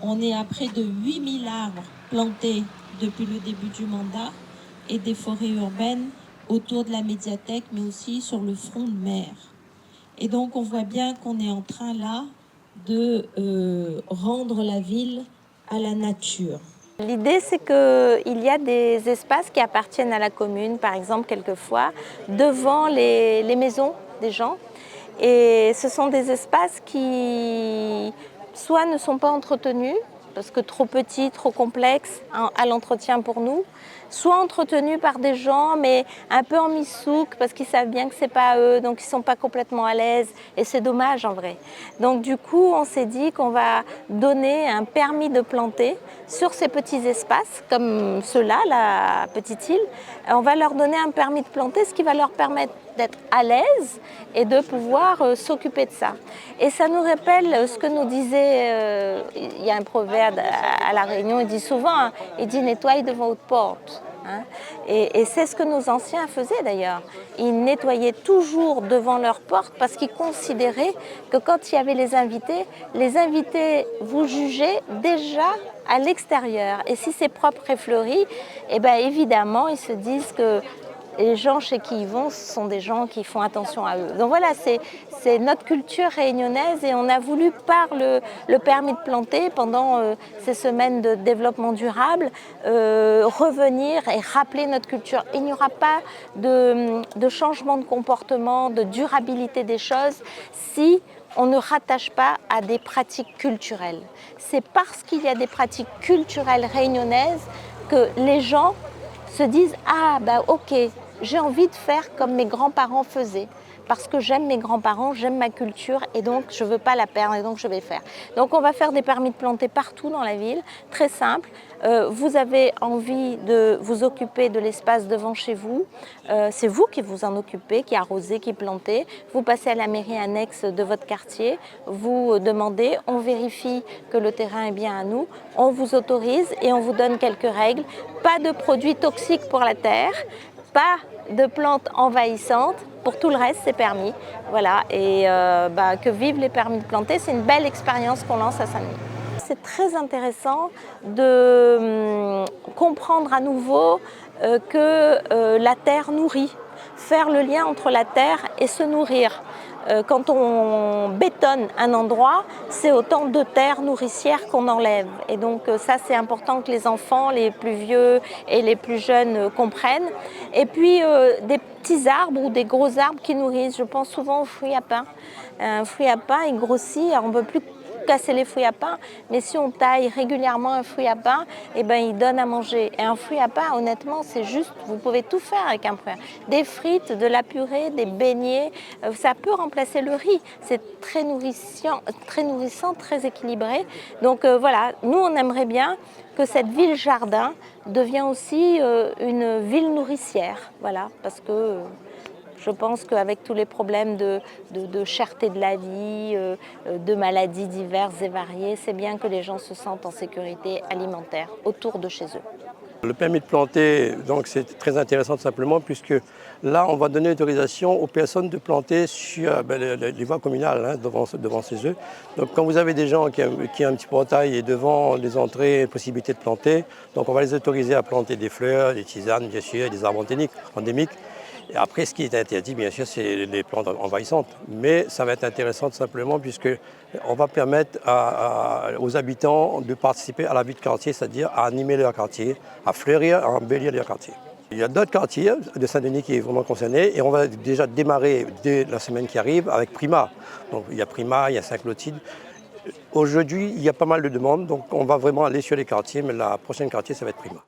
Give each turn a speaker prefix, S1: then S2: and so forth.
S1: On est à près de 8000 arbres plantés depuis le début du mandat et des forêts urbaines autour de la médiathèque, mais aussi sur le front de mer. Et donc on voit bien qu'on est en train là de rendre la ville à la nature.
S2: L'idée, c'est qu'il y a des espaces qui appartiennent à la commune, par exemple, quelquefois, devant les maisons des gens. Et ce sont des espaces qui, soit ne sont pas entretenus, parce que trop petits, trop complexes à l'entretien pour nous, soit entretenus par des gens, mais un peu en mi-souk, parce qu'ils savent bien que c'est pas eux, donc ils sont pas complètement à l'aise, et c'est dommage en vrai. Donc du coup, on s'est dit qu'on va donner un permis de planter sur ces petits espaces, comme ceux-là, la petite île. On va leur donner un permis de planter, ce qui va leur permettre d'être à l'aise et de pouvoir s'occuper de ça. Et ça nous rappelle ce que nous disait, il y a un proverbe à La Réunion, il dit souvent, il dit « nettoie devant votre porte ». Et c'est ce que nos anciens faisaient d'ailleurs. Ils nettoyaient toujours devant leur porte parce qu'ils considéraient que quand il y avait les invités vous jugeaient déjà à l'extérieur. Et si c'est propre et fleuri, eh bien évidemment, ils se disent que les gens chez qui ils vont, ce sont des gens qui font attention à eux. Donc voilà, c'est notre culture réunionnaise et on a voulu, par le permis de planter, pendant ces semaines de développement durable, revenir et rappeler notre culture. Il n'y aura pas de changement de comportement, de durabilité des choses si on ne rattache pas à des pratiques culturelles. C'est parce qu'il y a des pratiques culturelles réunionnaises que les gens se disent « Ah, bah ok, j'ai envie de faire comme mes grands-parents faisaient. Parce que j'aime mes grands-parents, j'aime ma culture et donc je ne veux pas la perdre et donc je vais faire. » Donc on va faire des permis de planter partout dans la ville, très simple. Vous avez envie de vous occuper de l'espace devant chez vous, c'est vous qui vous en occupez, qui arrosez, qui plantez. Vous passez à la mairie annexe de votre quartier, vous demandez, on vérifie que le terrain est bien à nous, on vous autorise et on vous donne quelques règles. Pas de produits toxiques pour la terre, pas de plantes envahissantes. Pour tout le reste, c'est permis. Voilà. Et que vivent les permis de planter, c'est une belle expérience qu'on lance à Saint-Denis. C'est très intéressant de comprendre à nouveau que la terre nourrit. Faire le lien entre la terre et se nourrir. Quand on bétonne un endroit, c'est autant de terre nourricière qu'on enlève. Et donc ça, c'est important que les enfants, les plus vieux et les plus jeunes comprennent. Et puis des petits arbres ou des gros arbres qui nourrissent. Je pense souvent aux fruits à pain. Un fruit à pain, il grossit, alors on ne peut plus casser les fruits à pain, mais si on taille régulièrement un fruit à pain, eh ben, il donne à manger. Et un fruit à pain, honnêtement, c'est juste, vous pouvez tout faire avec un fruit. Des frites, de la purée, des beignets, ça peut remplacer le riz. C'est très nourrissant, très équilibré. Donc voilà, nous on aimerait bien que cette ville-jardin devienne aussi une ville nourricière. Voilà, parce que je pense qu'avec tous les problèmes de cherté de la vie, de maladies diverses et variées, c'est bien que les gens se sentent en sécurité alimentaire autour de chez eux.
S3: Le permis de planter, donc c'est très intéressant tout simplement puisque là on va donner l'autorisation aux personnes de planter sur les voies communales devant chez eux. Donc quand vous avez des gens qui ont un petit portail et devant les entrées, possibilité de planter, donc on va les autoriser à planter des fleurs, des tisanes bien sûr, des arbres endémiques. Et après, ce qui est interdit, bien sûr, c'est les plantes envahissantes. Mais ça va être intéressant tout simplement puisqu'on va permettre aux habitants de participer à la vie de quartier, c'est-à-dire à animer leur quartier, à fleurir, à embellir leur quartier. Il y a d'autres quartiers de Saint-Denis qui est vraiment concerné et on va déjà démarrer dès la semaine qui arrive avec Prima. Donc il y a Prima, il y a Saint-Clotilde. Aujourd'hui, il y a pas mal de demandes, donc on va vraiment aller sur les quartiers, mais la prochaine quartier, ça va être Prima.